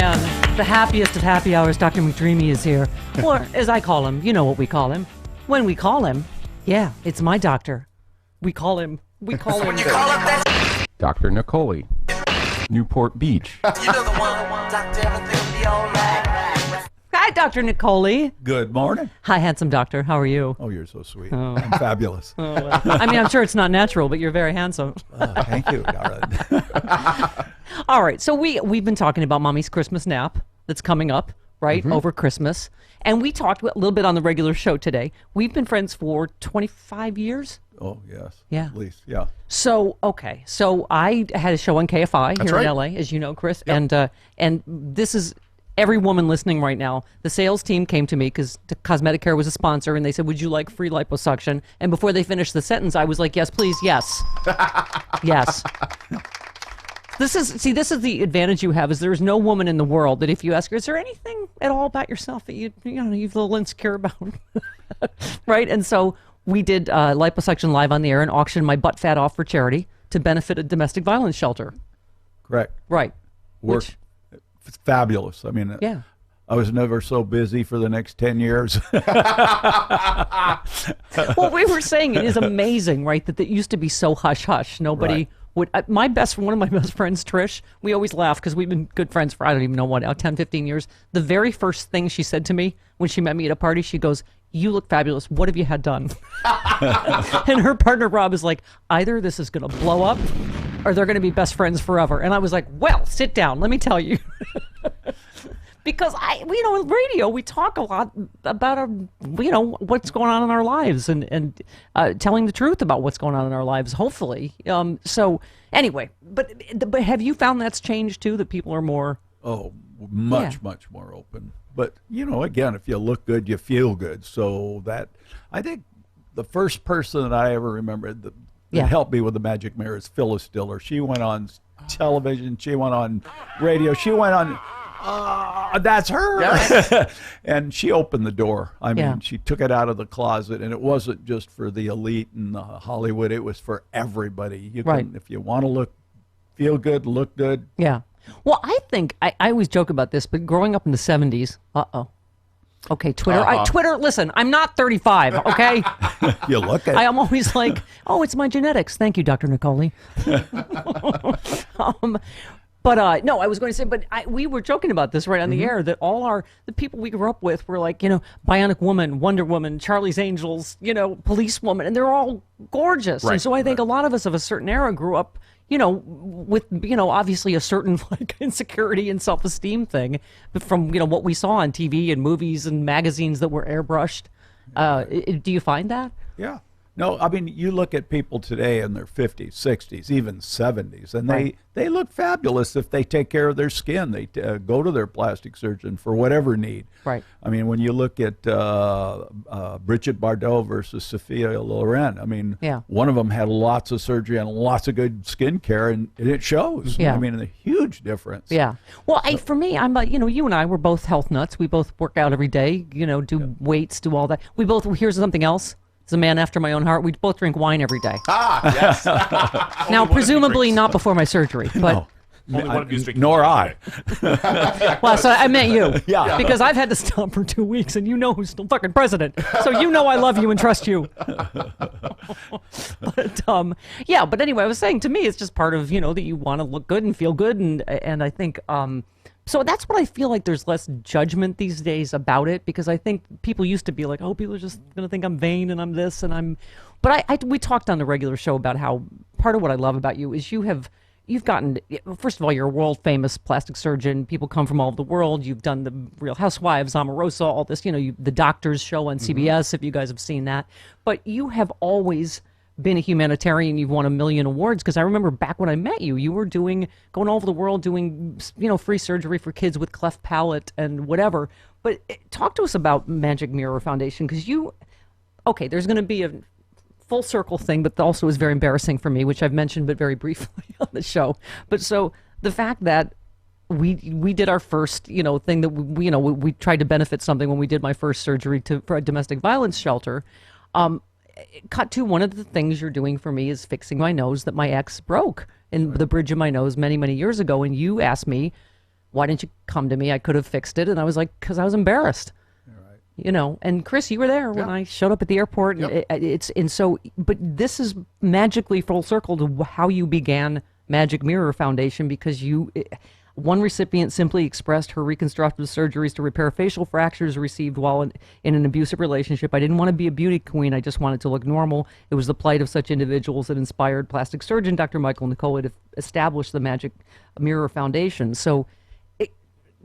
man, the happiest of happy hours, Dr. McDreamy is here. Or, as I call him, you know what we call him. When we call him, yeah, it's my doctor. We call him. Dr. Niccole, Newport Beach. You know the one, doctor, everything will be all right. Hi, Dr. Niccole. Good morning. Hi, handsome doctor. How are you? Oh, you're so sweet. I'm fabulous. I mean, I'm sure it's not natural, but you're very handsome. Thank you, darling. All right, so we've been talking about Mommy's Christmas nap that's coming up, right, over Christmas. And we talked a little bit on the regular show today. We've been friends for 25 years. Oh, yes. Yeah. At least, yeah. So, okay. So I had a show on KFI here right. in LA, as you know, Chris. Yep. And this is every woman listening right now. The sales team came to me because CosmetiCare was a sponsor, and they said, would you like free liposuction? And before they finished the sentence, I was like, yes, please, yes. Yes. This is the advantage you have is there's no woman in the world that if you ask her, is there anything at all about yourself that you're a little insecure about? Right? And so we did liposuction live on the air and auctioned my butt fat off for charity to benefit a domestic violence shelter. Correct. Right. It's fabulous. I mean, Yeah. I was never so busy for the next 10 years. Well, we were saying it is amazing, right, that it used to be so hush-hush. Nobody Right. would... one of my best friends, Trish, we always laugh because we've been good friends for, I don't even know what, now 10, 15 years. The very first thing she said to me when she met me at a party, she goes, you look fabulous. What have you had done? And her partner, Rob, is like, either this is going to blow up or they're going to be best friends forever. And I was like, well, sit down. Let me tell you. Because in radio, we talk a lot about what's going on in our lives and telling the truth about what's going on in our lives, hopefully. So anyway, but have you found that's changed too, that people are more... Oh, much more open. But, again, if you look good, you feel good. So I think the first person that I ever remembered that helped me with the magic mirror is Phyllis Diller. She went on television. She went on radio. She went on... that's her. Yes. And she opened the door. I mean, she took it out of the closet, and it wasn't just for the elite and Hollywood. It was for everybody. You can, if you want to feel good, look good. Yeah. Well, I think, I always joke about this, but growing up in the 70s, okay, Twitter. Twitter, listen, I'm not 35, okay? You look at it. I'm always like, oh, it's my genetics. Thank you, Dr. Niccole. But no, I was going to say, but we were joking about this right on the air, that all the people we grew up with were like, Bionic Woman, Wonder Woman, Charlie's Angels, Police Woman, and they're all gorgeous. Right, and so I think a lot of us of a certain era grew up, with, obviously a certain like insecurity and self-esteem thing from, what we saw on TV and movies and magazines that were airbrushed. Do you find that? Yeah. No, I mean, you look at people today in their 50s, 60s, even 70s, and they look fabulous if they take care of their skin. They go to their plastic surgeon for whatever need. Right. I mean, when you look at Brigitte Bardot versus Sophia Loren, I mean, one of them had lots of surgery and lots of good skin care, and it shows. Yeah. I mean, a huge difference. Yeah. Well, for me, I'm you and I, we're both health nuts. We both work out every day, do weights, do all that. Here's something else. As a man after my own heart, we both drink wine every day. Yes. Now, presumably not before my surgery, but... No. Only one of you is drinking. Nor I. Well, so I meant you. Yeah. Because I've had to stop for 2 weeks, and who's still fucking president. So I love you and trust you. But but anyway, I was saying, to me, it's just part of, that you want to look good and feel good, and I think... So that's what I feel like there's less judgment these days about it, because I think people used to be like, oh, people are just going to think I'm vain and I'm this and I'm... But we talked on the regular show about how part of what I love about you is you've gotten... First of all, you're a world-famous plastic surgeon. People come from all over the world. You've done the Real Housewives, Omarosa, all this, the Doctors show on CBS, if you guys have seen that. But you have always... been a humanitarian. You've won 1 million awards, because I remember back when I met you, you were going all over the world doing free surgery for kids with cleft palate and whatever. But talk to us about Magic Mirror Foundation, because there's going to be a full circle thing, but also is very embarrassing for me, which I've mentioned but very briefly on the show. But so the fact that we did our first thing that we tried to benefit something when we did my first surgery for a domestic violence shelter. Cut to, one of the things you're doing for me is fixing my nose that my ex broke in the bridge of my nose many, many years ago. And you asked me, Why didn't you come to me? I could have fixed it. And I was like, because I was embarrassed. You know, and Chris, you were there when I showed up at the airport. And but this is magically full circle to how you began Magic Mirror Foundation, because one recipient simply expressed her reconstructive surgeries to repair facial fractures received while in an abusive relationship. I didn't want to be a beauty queen. I just wanted to look normal. It was the plight of such individuals that inspired plastic surgeon Dr. Michael Niccole to establish the Magic Mirror Foundation. So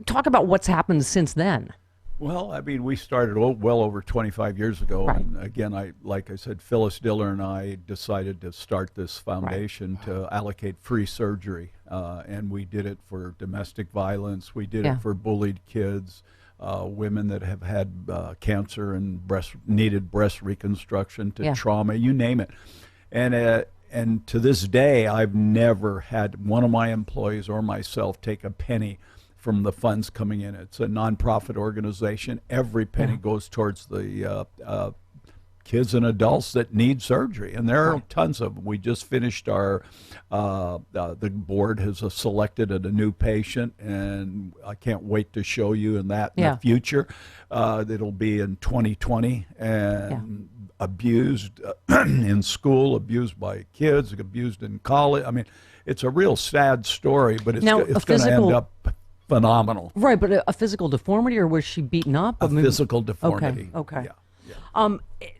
talk about what's happened since then. Well, I mean, we started well over 25 years ago. Right. And again, like I said, Phyllis Diller and I decided to start this foundation to allocate free surgery. And we did it for domestic violence. We did it for bullied kids, women that have had cancer and needed breast reconstruction, to trauma, you name it. And to this day, I've never had one of my employees or myself take a penny from the funds coming in. It's a nonprofit organization. Every penny goes towards the kids and adults that need surgery, and there are tons of them. We just finished our, the board has selected a new patient, and I can't wait to show you in the future. It'll be in 2020, and abused in school, abused by kids, abused in college. I mean, it's a real sad story, but it's going to end up phenomenal. Right, but a physical deformity, or was she beaten up? A physical deformity. Okay.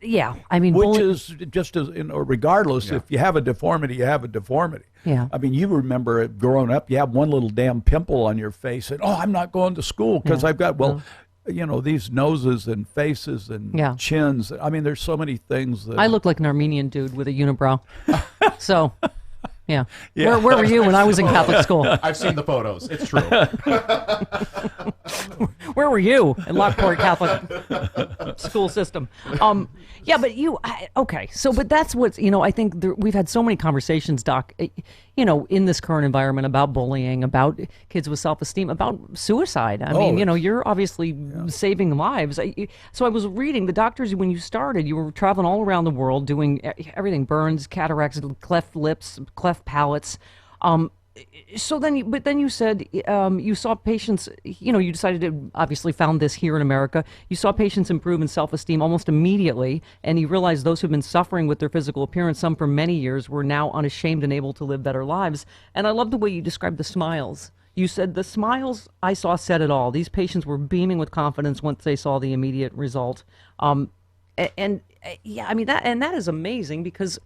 Yeah. I mean, which is just as, regardless, if you have a deformity, you have a deformity. Yeah. I mean, you remember it growing up, you have one little damn pimple on your face, and I'm not going to school because I've got, you know, these noses and faces and chins. I mean, there's so many things that... I look like an Armenian dude with a unibrow. So... Yeah. Where were you when I was in Catholic school? I've seen the photos. It's true. Where were you in Lockport Catholic school system? Yeah, but okay. So, but that's what's, you know, I think we've had so many conversations, Doc, you know, in this current environment about bullying, about kids with self-esteem, about suicide. I mean, you know, you're obviously saving lives. So I was reading the doctors, when you started, you were traveling all around the world doing everything, burns, cataracts, cleft lips, cleft palates. So then, but then you said you saw patients, you know, you decided to, obviously found this here in America. You saw patients improve in self-esteem almost immediately, and you realized those who've been suffering with their physical appearance, some for many years, were now unashamed and able to live better lives. And I love the way you described the smiles. You said the smiles I saw said it all. These patients were beaming with confidence once they saw the immediate result. Yeah, I mean, that is amazing, because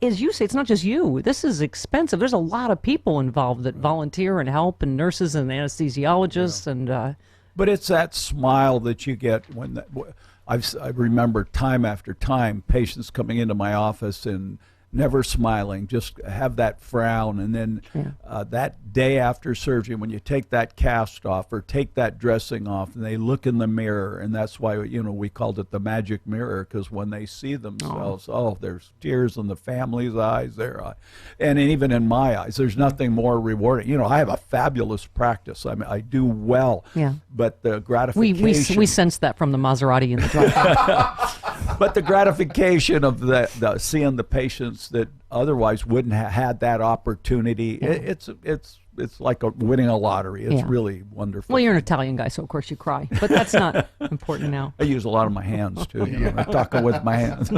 as you say, it's not just you. This is expensive. There's a lot of people involved that volunteer and help, and nurses and anesthesiologists, and. But it's that smile that you get when I remember time after time patients coming into my office and never smiling, just have that frown, and then that day after surgery, when you take that cast off or take that dressing off, and they look in the mirror, and that's why, you know, we called it the magic mirror, because when they see themselves, there's tears in the family's eyes, and even in my eyes. There's nothing more rewarding. You know, I have a fabulous practice. I mean, I do well. Yeah. But the gratification. We sense that from the Maserati in the drive. But the gratification of the seeing the patients that otherwise wouldn't have had that opportunity, it's like winning a lottery. It's really wonderful. Well, you're an Italian guy, so of course you cry. But that's not important now. I use a lot of my hands too. You know, I talk with my hands.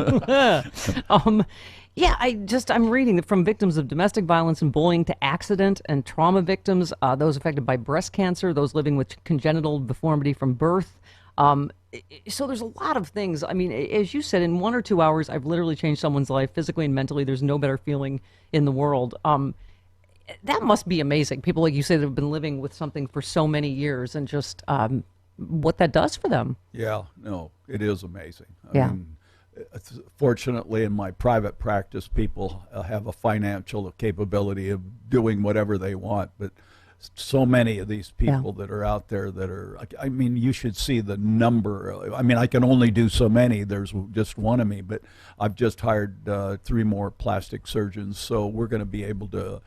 Yeah, I'm reading from victims of domestic violence and bullying to accident and trauma victims, those affected by breast cancer, those living with congenital deformity from birth. So there's a lot of things. I mean, as you said, in 1 or 2 hours, I've literally changed someone's life physically and mentally. There's no better feeling in the world. That must be amazing. People, like you say, that have been living with something for so many years, and just what that does for them. Yeah, no, it is amazing. I mean, fortunately, in my private practice, people have a financial capability of doing whatever they want, but so many of these people that are out there that are, I mean, you should see the number. I mean, I can only do so many. There's just one of me, but I've just hired 3 more plastic surgeons, so we're going to be able to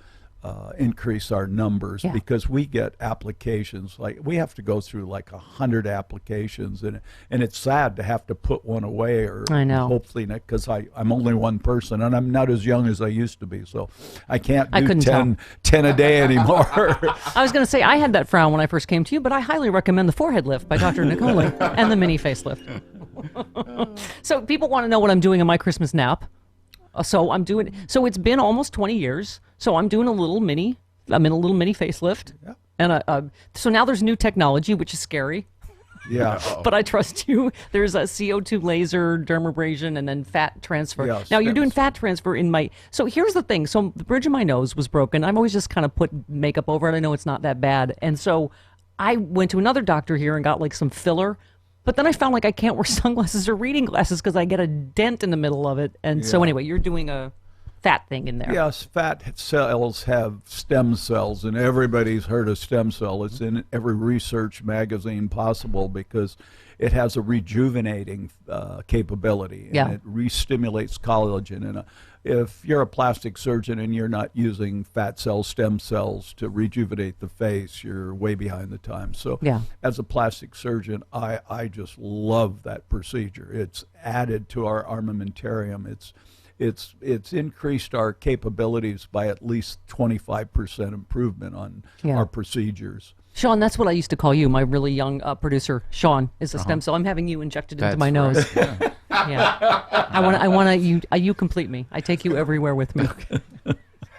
increase our numbers Yeah. because we get applications like we have to go through like 100 applications, and it's sad to have to put one away, or I know. hopefully not, because I'm only one person and I'm not as young as I used to be, so I can't I do couldn't 10 a day anymore. I was going to say, I had that frown when I first came to you, but I highly recommend the forehead lift by Dr. Niccole and the mini facelift. So people want to know what I'm doing in my Christmas nap. So it's been almost 20 years. So I'm in a little mini facelift. Yeah. And so now there's new technology, which is scary. Yeah. But I trust you. There's a CO2 laser, dermabrasion, and then fat transfer. Yeah, now you're doing stems. fat transfer in my. So here's the thing. So the bridge of my nose was broken. I'm always just kind of put makeup over it. I know it's not that bad. And so I went to another doctor here and got like some filler. But then I found like I can't wear sunglasses or reading glasses because I get a dent in the middle of it. And so Yeah. anyway, you're doing a fat thing in there. Yes, fat cells have stem cells, and everybody's heard of stem cell. It's in every research magazine possible because it has a rejuvenating capability, and Yeah. it re-stimulates collagen. And if you're a plastic surgeon and you're not using fat cell stem cells to rejuvenate the face, you're way behind the times. So Yeah. as a plastic surgeon, I just love that procedure. It's added to our armamentarium. It's increased our capabilities by at least 25% improvement on Yeah. our procedures. Sean, that's what I used to call you. My really young producer, Sean, is a stem cell. I'm having you injected into That's my nose. right. Yeah. I want to, you complete me. I take you everywhere with me.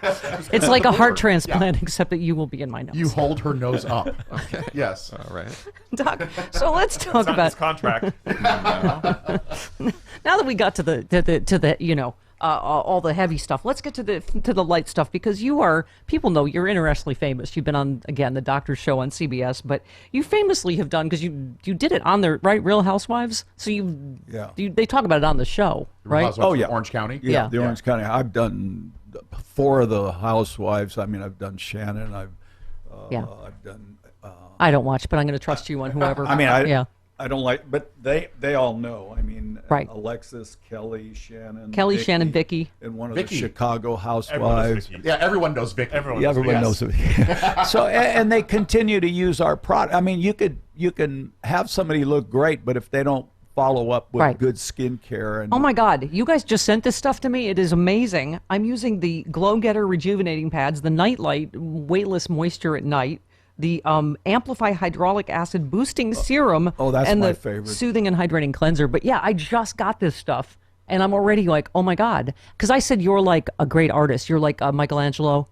It's like a heart transplant, except that you will be in my nose. You hold her nose up. Okay. Yes. All right. Doc, so let's talk Not about his contract. now that we got to the all the heavy stuff. Let's get to the light stuff, because people know you're interestingly famous. You've been on, again, the Doctor's Show on CBS, but you famously have done, because you did it on the Real Housewives. So they talk about it on the show, right? Housewives Oh, of yeah. Orange County. Yeah. The Orange County. I've done 4 of the housewives. I mean, I've done Shannon. Yeah. I've done. I don't watch, but I'm going to trust you on whoever. I mean, yeah. I don't like, but they all know. I mean, Right. Alexis, Kelly, Shannon, Kelly, Vicky, Shannon, Vicky. and one of Vicky. the Chicago Everyone knows housewives. Vicky. Yeah, everyone knows Vicky. Everyone Yeah, knows everyone Vicky. knows it. So, and they continue to use our product. I mean, you can have somebody look great, but if they don't follow up with Right. good skincare and Oh my God, you guys just sent this stuff to me. It is amazing. I'm using the Glow Getter rejuvenating pads, the Nightlight weightless moisture at night, the Amplify hydraulic acid boosting serum, oh, that's and my the favorite. soothing and hydrating cleanser. But yeah, I just got this stuff, and I'm already like, oh my God, because I said you're like a great artist. You're like Michelangelo,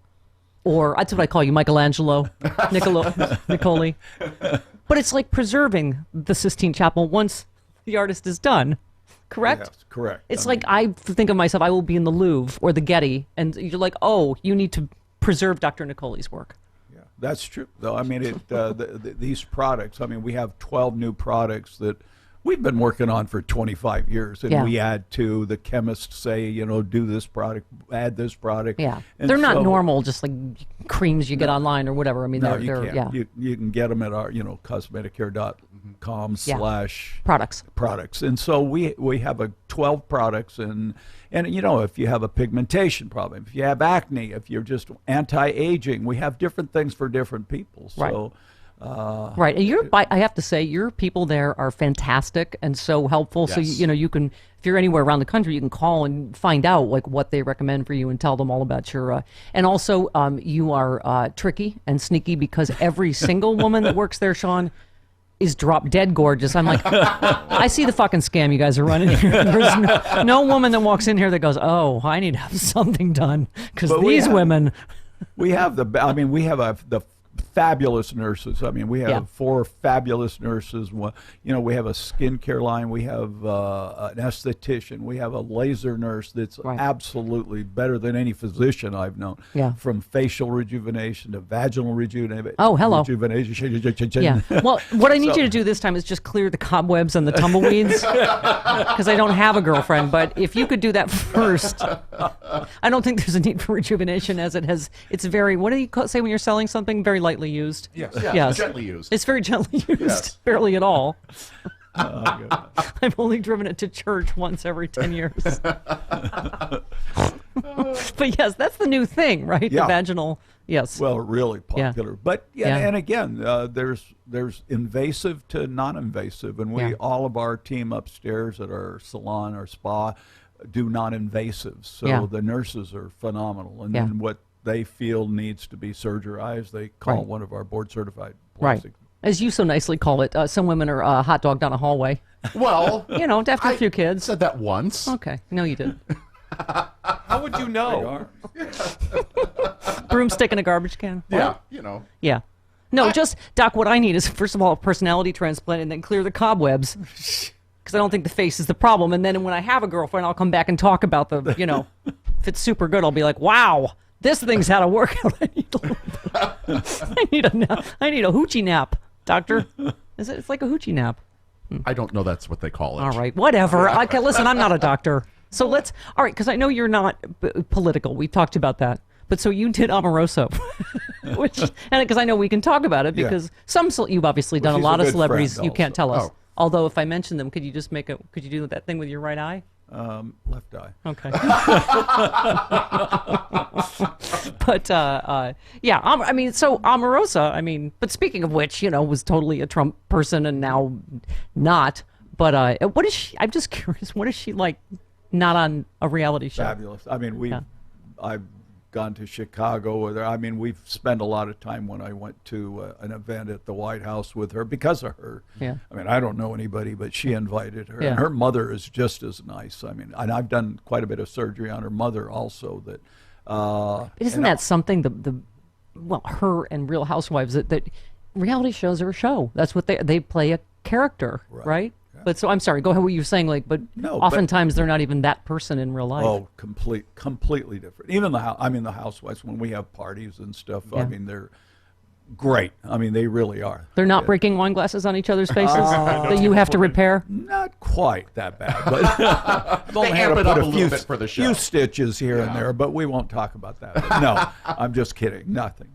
or that's what I call you, Michelangelo, Niccole. But it's like preserving the Sistine Chapel once the artist is done. Correct? Yes, correct. It's I like I think of myself, I will be in the Louvre or the Getty, and you're like, oh, you need to preserve Dr. Nicole's work. Yeah, that's true, though. I mean, these products, I mean, we have 12 new products that we've been working on for 25 years, and Yeah. we add to. The chemists say, do this product, add this product. Yeah. And They're not so- normal, just like creams you get online or whatever. I mean, No, they're you can't. yeah. You can get them at our, CosmetiCare.com / Products. And so we have 12 products, and if you have a pigmentation problem, if you have acne, if you're just anti-aging, we have different things for different people. So Right. And I have to say, your people there are fantastic and so helpful. So, Yes. you can, if you're anywhere around the country, you can call and find out like what they recommend for you and tell them all about your, and also you are tricky and sneaky, because every single woman that works there, Sean, is drop dead gorgeous. I'm like, I see the fucking scam you guys are running here. There's no woman that walks in here that goes, oh, I need to have something done, because But we these have- women. we have we have the fabulous nurses. I mean, we have Yeah. 4 fabulous nurses. We have a skincare line. We have an esthetician. We have a laser nurse that's Right. absolutely better than any physician I've known. Yeah. From facial rejuvenation to vaginal rejuvenation. Oh, hello. Rejuvenation. Yeah. Well, what I need you to do this time is just clear the cobwebs and the tumbleweeds, because I don't have a girlfriend. But if you could do that first, I don't think there's a need for rejuvenation, as it's very, what do you say when you're selling something? Very lightly used. Yes. Yes. Gently used. It's very gently used, Yes. barely at all. Oh, I've only driven it to church once every 10 years. But yes, that's the new thing, right? Yeah. The vaginal. Yes. Well, really popular. But Yeah. and again, there's invasive to non-invasive, and we all of our team upstairs at our salon, our spa, do non-invasive. So the nurses are phenomenal, and then what they feel needs to be surgerized, they call one of our board-certified plastic. As you so nicely call it, some women are hot dogged down a hallway. Well, After a few I kids. said that once. Okay. No, you didn't. How would you know? Broomstick in a garbage can. Yeah, Yeah. No, just, Doc, what I need is, first of all, a personality transplant and then clear the cobwebs. Because I don't think the face is the problem. And then when I have a girlfriend, I'll come back and talk about the, if it's super good, I'll be like, wow, this thing's had a workout. I need a hoochie nap, doctor. It's like a hoochie nap. I don't know that's what they call it. All right, whatever. Okay, listen, I'm not a doctor. So all right, because I know you're not political. We've talked about that. But so you did Amoroso, and because I know we can talk about it because you've obviously done a she's lot a of good celebrities friend you can't tell us. Oh. Although if I mention them, could you just could you do that thing with your right eye? Left eye. Okay. But so Omarosa, but speaking of which, was totally a Trump person and now not. But what is she? I'm just curious. What is she like? Not on a reality show. Fabulous. I mean, I've gone to Chicago with her. I mean, we've spent a lot of time when I went to an event at the White House with her because of her. Yeah. I mean, I don't know anybody, but she invited her. Yeah. And her mother is just as nice. I mean, and I've done quite a bit of surgery on her mother also. Isn't that something? Her and Real Housewives that reality shows are a show. That's what they play a character, right? But so I'm sorry. Go ahead. What you were saying, oftentimes they're not even that person in real life. Oh, completely different. Even the housewives, when we have parties and stuff. I mean, they're great. I mean, they really are. They're not breaking wine glasses on each other's faces that you have to repair. Not quite that bad, but I've only had amp to it up put a little bit for the show. few stitches here and there, but we won't talk about that. But no, I'm just kidding. Nothing.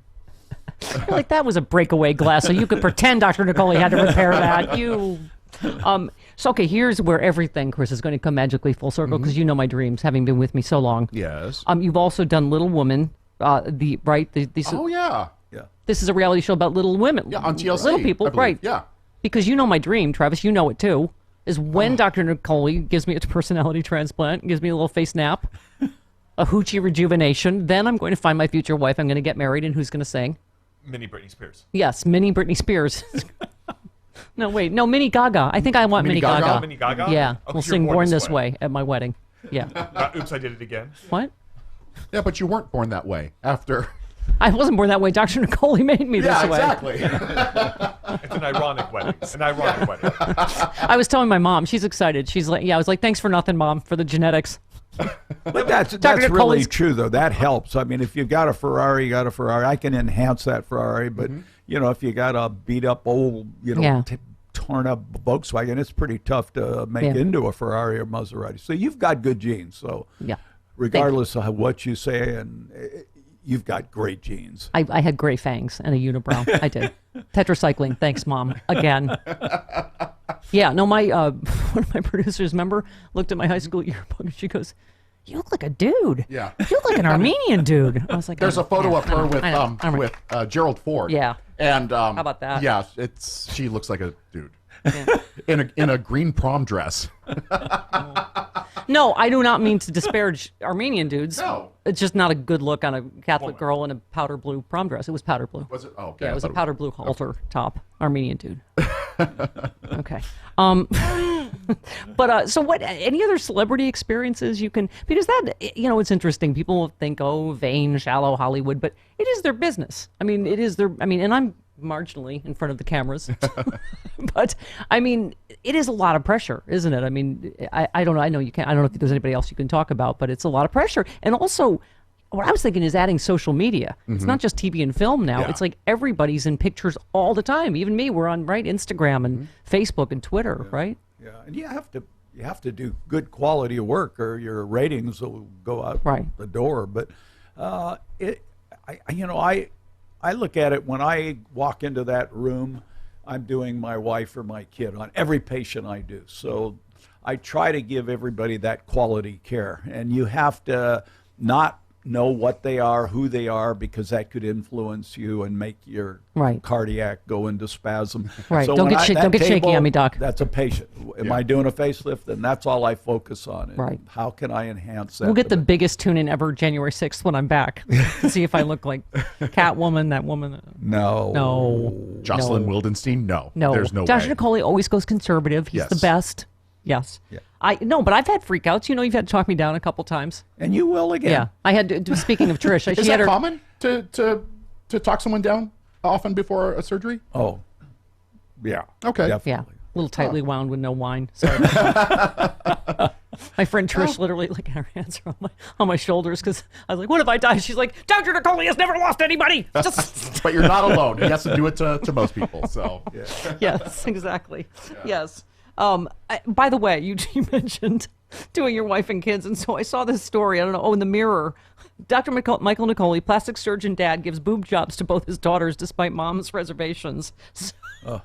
Like that was a breakaway glass, so you could pretend Dr. Niccole had to repair that. So okay, here's where everything, Chris, is going to come magically full circle because you know my dreams, having been with me so long. Yes. You've also done Little Woman, Oh yeah. Yeah. This is a reality show about little women. Yeah, on TLC. Little people, I believe. right? Yeah. Because you know my dream, Travis. You know it too. Is when Dr. Niccole gives me a personality transplant, gives me a little face nap, a hoochie rejuvenation. Then I'm going to find my future wife. I'm going to get married, and who's going to sing? Mini Britney Spears. Yes, mini Britney Spears. No, wait. No, Mini Gaga. I think I want Mini Gaga. Mini Gaga? Yeah. Oh, 'cause We'll you're sing Born This Way at my wedding. Yeah. Oops, I did it again. What? Yeah, but you weren't born that way. After. I wasn't born that way. Dr. Niccole made me this way. Exactly. It's an ironic wedding. I was telling my mom. She's excited. She's like, I was like, thanks for nothing, Mom, for the genetics. But that's Dr. really Nicole's- true, though. That helps. I mean, if you got a Ferrari, you got a Ferrari. I can enhance that Ferrari, but if you got a beat up old, torn up Volkswagen, it's pretty tough to make into a Ferrari or Maserati. So you've got good genes. So regardless of what you say, and you've got great genes. I had gray fangs and a unibrow. I did. Tetracycline. Thanks, Mom. Again. Yeah, no, one of my producers, remember, looked at my high school yearbook and she goes, "You look like a dude. Yeah. You look like an Armenian dude." I was like, There's a photo of her with I know. with Gerald Ford. Yeah. And how about that? Yeah, she looks like a dude. in a green prom dress. No, I do not mean to disparage Armenian dudes. No. It's just not a good look on a Catholic girl in a powder blue prom dress. It was powder blue. Was it? Oh, okay. Yeah, it was a powder blue halter top. Armenian dude. Okay. But so what? Any other celebrity experiences you can? Because that, it's interesting. People think, oh, vain, shallow Hollywood, but it is their business. I mean, it is their. I mean, and I'm marginally in front of the cameras, but I mean, it is a lot of pressure, isn't it? I mean, I don't know. I know you can't. I don't know if there's anybody else you can talk about, but it's a lot of pressure, and also. What I was thinking is adding social media. It's not just TV and film now. Yeah. It's like everybody's in pictures all the time. Even me, we're on Instagram and Facebook and Twitter, right? Yeah, and you have to do good quality of work, or your ratings will go out the door. But I look at it when I walk into that room. I'm doing my wife or my kid on every patient I do. So I try to give everybody that quality care, and you have to. not know what they are, who they are, because that could influence you and make your cardiac go into spasm. Right. So Don't get shaky on me, Doc. That's a patient. Am I doing a facelift? And that's all I focus on. And right. How can I enhance that? We'll get the biggest tune-in ever January 6th when I'm back to see if I look like Catwoman, that woman. No. Jocelyn Wildenstein? No. No. There's no Josh way. Niccole always goes conservative. He's the best. Yes. Yeah. But I've had freakouts. You know, you've had to talk me down a couple times. And you will again. Yeah. I had to, speaking of Trish. Is that common to talk someone down often before a surgery? Oh, yeah. Okay. Definitely. Yeah. A little tightly wound with no wine. Sorry. My friend Trish literally had her hands on my shoulders because I was like, what if I die? She's like, Dr. Niccole has never lost anybody. Just... But you're not alone. He has to do it to most people. So Yes, exactly. Yeah. Yes. By the way, you mentioned doing your wife and kids, and so I saw this story. I don't know. Oh, in the Mirror, Dr. Michael Niccole, plastic surgeon dad, gives boob jobs to both his daughters despite mom's reservations. So,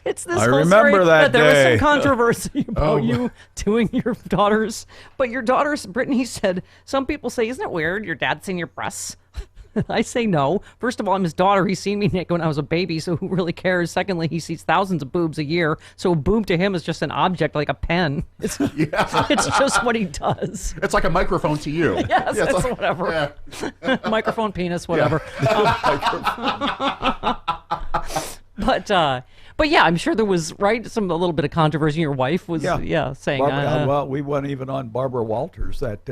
it's this. I whole remember story that there was day. some controversy about you doing your daughters, but your daughters, Brittany said, some people say, "Isn't it weird? Your dad's seen your breasts." I say no. First of all, I'm his daughter. He's seen me naked when I was a baby, so who really cares? Secondly, he sees thousands of boobs a year, so a boob to him is just an object like a pen. It's just what he does. It's like a microphone to you. Yes, it's like, whatever. Yeah. Microphone, penis, whatever. But yeah, I'm sure there was a little bit of controversy. Your wife was saying. Well, we went even on Barbara Walters that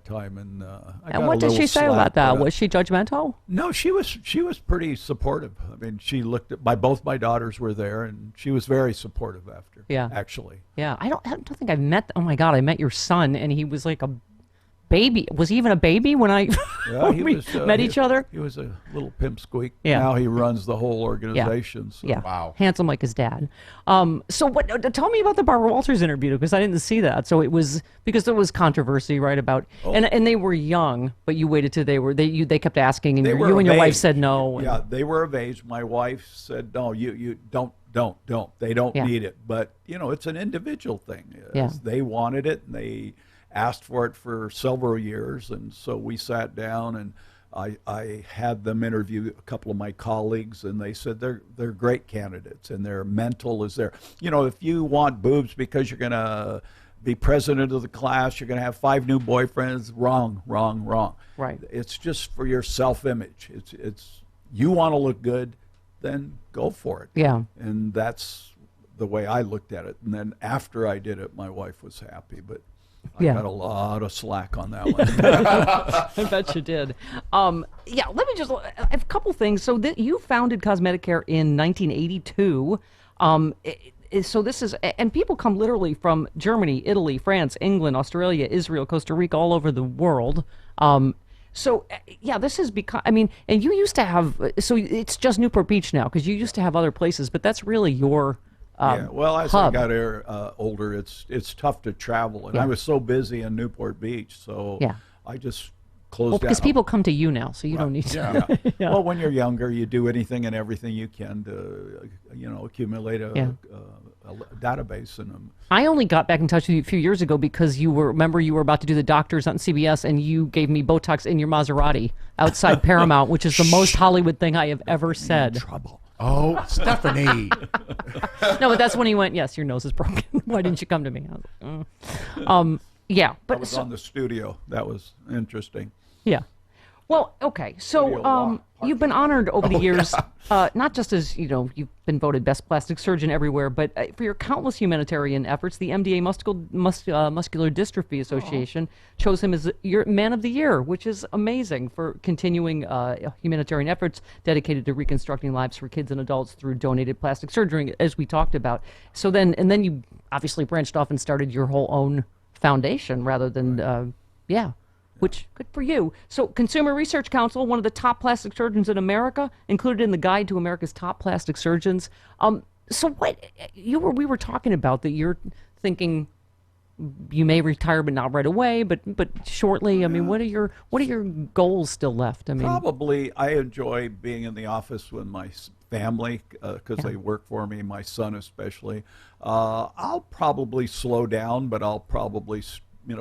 time, and what did she say about that? Was she judgmental? No, she was pretty supportive. I mean, she looked at both my daughters were there, and she was very supportive after. Yeah, actually. Yeah, I don't think I've met. Oh my God, I met your son, and he was like a baby. Was he even a baby when we met each other? He was a little pimp squeak. Yeah. Now he runs the whole organization. So. Yeah. Wow. Handsome like his dad. So what? Tell me about the Barbara Walters interview because I didn't see that. So it was because there was controversy, right? About and they were young, but you waited till they kept asking, and you and your wife said no. And, yeah, they were of age. My wife said no. You don't. They don't need it. But it's an individual thing. They wanted it, and they asked for it for several years, and so we sat down and I had them interview a couple of my colleagues, and they said they're great candidates, and their mental is there. If you want boobs because you're going to be president of the class, you're going to have 5 new boyfriends, wrong. Right. It's just for your self-image. It's you want to look good, then go for it. Yeah. And that's the way I looked at it. And then after I did it, my wife was happy, but I got a lot of slack on that one. I bet you did. Let me just, I have a couple things. So you founded CosmetiCare in 1982. So this is, and people come literally from Germany, Italy, France, England, Australia, Israel, Costa Rica, all over the world. This has become, and you used to have, so it's just Newport Beach now, because you used to have other places, but that's really your as hub. I got older, it's tough to travel, and I was so busy in Newport Beach, so I just closed down. Because people come to you now, so you don't need to. Well, when you're younger, you do anything and everything you can to, accumulate a database. And I only got back in touch with you a few years ago because you were about to do the doctors on CBS, and you gave me Botox in your Maserati outside Paramount, which is the most Hollywood thing I have ever said. Trouble. Oh, Stephanie. No, but that's when he went, yes, your nose is broken. Why didn't you come to me? I was like, But I was on the studio. That was interesting. Yeah. Well, okay. So you've been honored over the years, not just as, you've been voted best plastic surgeon everywhere, but for your countless humanitarian efforts. The MDA Muscular Dystrophy Association chose him as your Man of the Year, which is amazing for continuing humanitarian efforts dedicated to reconstructing lives for kids and adults through donated plastic surgery, as we talked about. So then you obviously branched off and started your whole own foundation rather than, which good for you. So Consumer Research Council, one of the top plastic surgeons in America, included in the Guide to America's Top Plastic Surgeons. So what we were talking about that you're thinking you may retire, but not right away, but shortly. What are your goals still left? Probably I enjoy being in the office with my family because they work for me, my son especially. I'll probably slow down, but I'll probably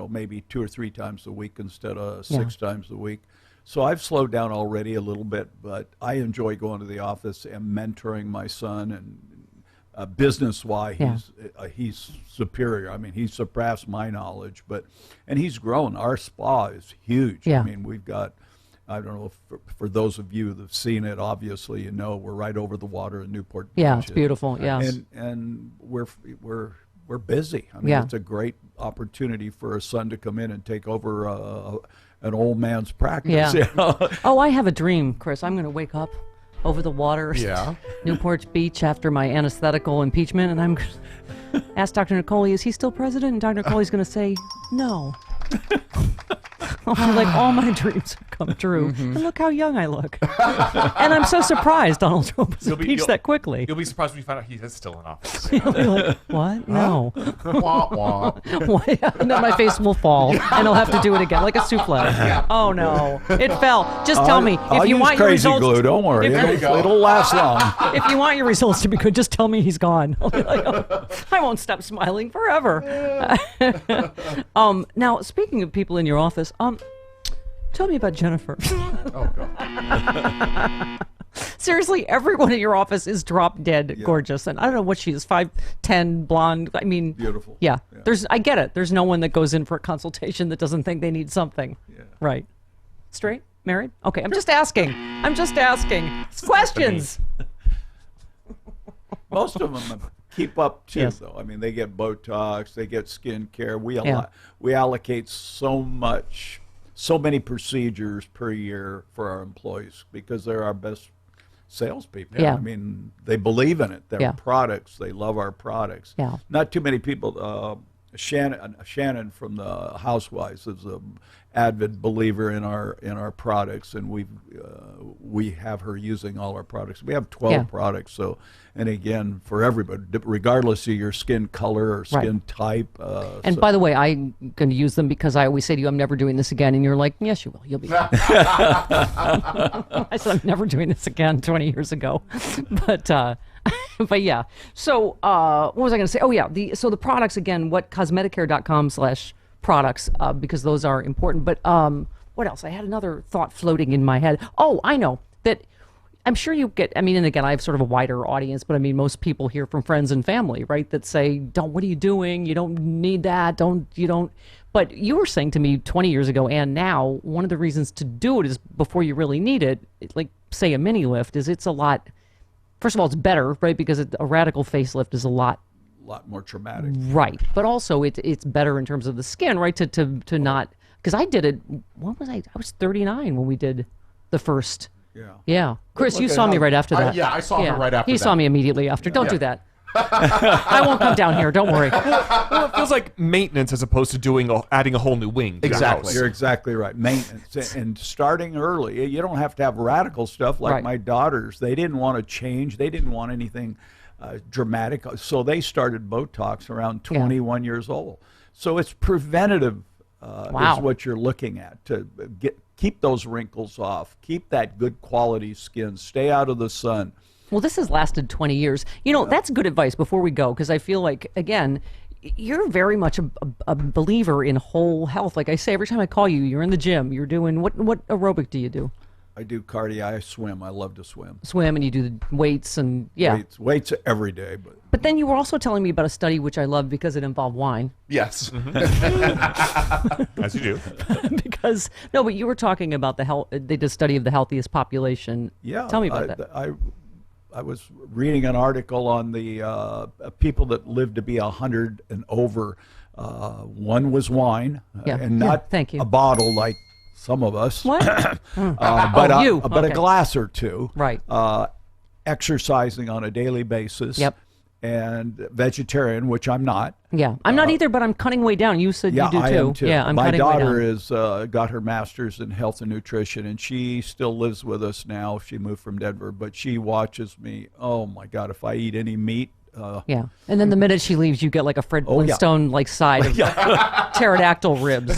maybe 2 or 3 times a week instead of 6 times a week. So I've slowed down already a little bit, but I enjoy going to the office and mentoring my son. And business-wise, he's superior. I mean, he's surpassed my knowledge, and he's grown. Our spa is huge. Yeah. I mean, we've got, I don't know if for those of you that have seen it, obviously, we're right over the water in Newport Beach. Yeah, it's beautiful. Yes. And we're busy. I mean, it's a great opportunity for a son to come in and take over an old man's practice. Yeah. Oh, I have a dream, Chris. I'm going to wake up over the water, Newport Beach, after my anesthetical impeachment, and I'm going to ask Dr. Niccole, is he still president? And Dr. Nicole's going to say, no. I'll be like, all my dreams have come true. And look how young I look. And I'm so surprised Donald Trump was impeached that quickly. You'll be surprised when you find out he is still in office. You'll be like, what? No. Wah, wah. And then my face will fall, and I'll have to do it again, like a souffle. Oh, no. It fell. Just tell me. I'll If you use want your crazy results, glue. Don't worry. It'll last long. if you want your results to be good, just tell me he's gone. I'll be like, oh, I won't stop smiling forever. Now, speaking of people in your office, tell me about Jennifer. Oh, God. Seriously, everyone in your office is drop dead gorgeous, and I don't know what she is, 5'10", blonde. I mean, beautiful. Yeah. I get it. There's no one that goes in for a consultation that doesn't think they need something. Yeah. Right. Straight? Married? Okay, I'm just asking. It's questions. Most of them keep up too, though. I mean, they get Botox, they get skin care. We allocate so many procedures per year for our employees because they're our best salespeople. Yeah. I mean, they believe in it. Their products, they love our products. Yeah. Not too many people. Shannon from the Housewives is a avid believer in our products, and we have her using all our products. We have 12 products. So, and again, for everybody, regardless of your skin color or skin type. And by the way, I'm going to use them because I always say to you, I'm never doing this again. And you're like, yes, you will. You'll be. I said, I'm never doing this again 20 years ago. But yeah. So what was I going to say? Oh, yeah. So the products, again, CosmetiCare.com/products, because those are important. But what else? I had another thought floating in my head. Oh, I know that. I'm sure you get, I mean, and again, I have sort of a wider audience, but I mean, most people hear from friends and family, right, that say, what are you doing? You don't need that. But you were saying to me 20 years ago and now, one of the reasons to do it is before you really need it, like, say, a mini lift, is it's a lot, first of all, it's better, right, because a radical facelift is a lot more traumatic. Right. But also, it's better in terms of the skin, right, to not, because I did it, what was I was 39 when we did the first. Yeah. Chris, you saw me right after that. I saw her right after that. He saw me immediately after. Don't do that. I won't come down here. Don't worry. Well, it feels like maintenance as opposed to adding a whole new wing. To your house. You're exactly right. Maintenance and starting early. You don't have to have radical stuff like my daughters. They didn't want to change. They didn't want anything dramatic. So they started Botox around 21 years old. So it's preventative is what you're looking at to keep those wrinkles off, keep that good quality skin, stay out of the sun. Well, this has lasted 20 years. That's good advice before we go, because I feel like, again, you're very much a believer in whole health. Like I say, every time I call you, you're in the gym. You're doing, what aerobic do you do? I do cardio. I swim. I love to swim. Swim, and you do the weights and weights every day. But then you were also telling me about a study which I love because it involved wine. Yes, as you do. But you were talking about the health. They did a study of the healthiest population. Yeah, tell me about that. I was reading an article on the people that live to be 100 and over. One was wine, and not a bottle like some of us. What? But a glass or two. Right. Exercising on a daily basis. Yep. And vegetarian, which I'm not. Yeah, I'm not either, but I'm cutting way down. You said you do too. I am too. Yeah, I'm My cutting way down. daughter is got her master's in health and nutrition, and she still lives with us now. She moved from Denver, but she watches me. Oh my God, if I eat any meat. And then the minute she leaves, you get like a Fred Flintstone like side of pterodactyl ribs.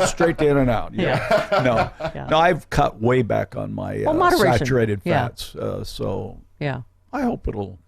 Straight in and out. No, I've cut way back on my saturated fats. So I hope it'll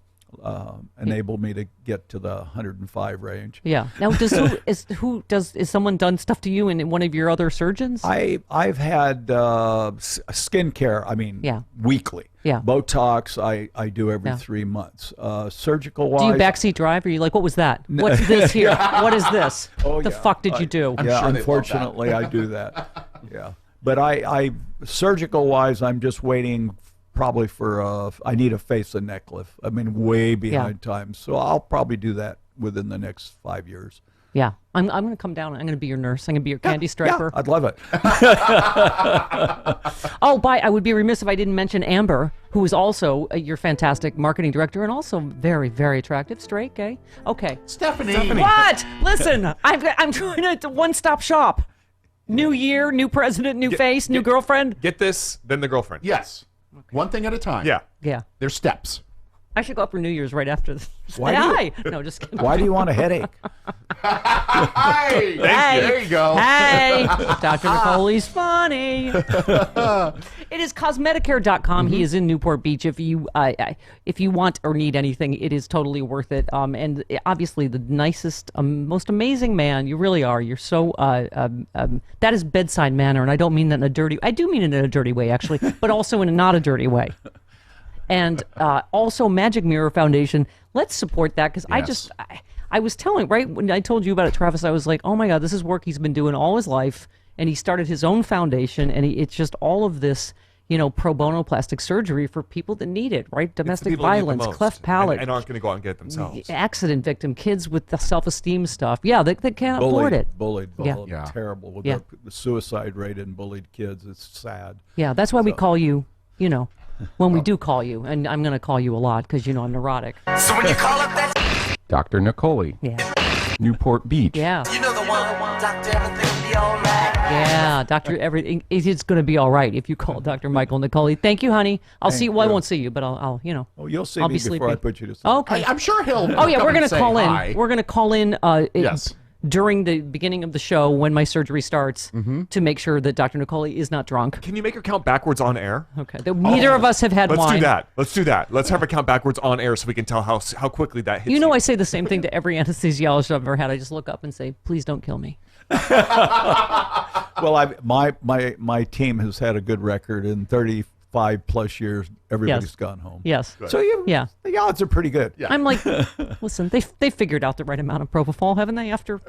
enabled me to get to the 105 range. Yeah. Now, is someone done stuff to you in one of your other surgeons? I've had skincare. I mean, weekly. Yeah. Botox. I do every 3 months. Surgical wise. Do you backseat drive? Or are you like, what was that? What's this here? What is this? Oh, the fuck did you do? I'm Yeah, sure they love unfortunately, I do that. Yeah, but I surgical wise, I'm just waiting. Probably for I need a face and neck lift. I mean, way behind time. So I'll probably do that within the next 5 years. Yeah, I'm going to come down. I'm going to be your nurse. I'm going to be your candy striper. Yeah, I'd love it. Oh, I would be remiss if I didn't mention Amber, who is also your fantastic marketing director and also very, very attractive, straight, gay. Okay. Stephanie. What? Listen, I'm trying to one-stop shop. New year, new president, new face, new girlfriend. Get this, then the girlfriend. Yes. One thing at a time. Yeah. Yeah. There's steps. I should go up for New Year's right after this. Why do you- Hi. No, just kidding. Why do you want a headache? Hey, there you go. Hey, Dr. Nicole's funny. It is CosmetiCare.com. He is in Newport Beach. If you want or need anything, it is totally worth it. And obviously, the nicest, most amazing man. You really are. You're so. That is bedside manner, and I don't mean that in a dirty. I do mean it in a dirty way, actually, but also in a not a dirty way. And also Magic Mirror Foundation. Let's support that because I was telling, right, when I told you about it, Travis, I was like, oh my God, this is work he's been doing all his life. And he started his own foundation, and it's just all of this, pro bono plastic surgery for people that need it, right? Domestic violence, cleft palate. And aren't going to go out and get it themselves. Accident victim, kids with the self-esteem stuff. Yeah, they can't afford it. Bullied. Yeah. Terrible. With Yeah. the suicide rate in bullied kids, it's sad. Yeah, that's why we call you, when we do call you, and I'm going to call you a lot because, I'm neurotic. So when you call up that, Dr. Niccole, Yeah. Newport Beach. Yeah. you know the one. Doctor, everything be alright. Yeah, Doctor, everything it's going to be all right if you call Dr. Michael Niccole. Thank you, honey. I'll see you. Well, I won't see you, but I'll. Oh, you'll see I'll me be before sleeping. I put you to sleep. Okay. I'm sure he'll. Oh yeah, come we're and gonna say call in. hi. We're gonna call in. Yes. During the beginning of the show when my surgery starts to make sure that Dr. Niccole is not drunk. Can you make her count backwards on air? Okay. Neither of us have had Let's wine. do that. Let's have her count backwards on air so we can tell how quickly that hits. I say the same thing to every anesthesiologist I've ever had. I just look up and say, "Please don't kill me." Well, my team has had a good record in 35 plus years. Everybody's Yes. gone home. Yes. So the odds are pretty good. Yeah. I'm like, listen, they figured out the right amount of propofol, haven't they? After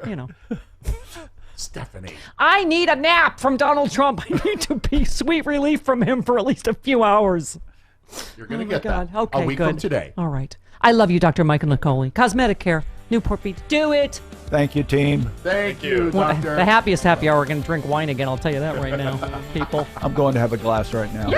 Stephanie. I need a nap from Donald Trump. I need to be sweet relief from him for at least a few hours. You're going to Oh get my God. that Okay, a week good. from today. All right. I love you, Dr. Michael Niccole. CosmetiCare, Newport Beach. Do it. Thank you, team. Thank you, doctor. The happiest happy hour. We're going to drink wine again. I'll tell you that right now, people. I'm going to have a glass right now.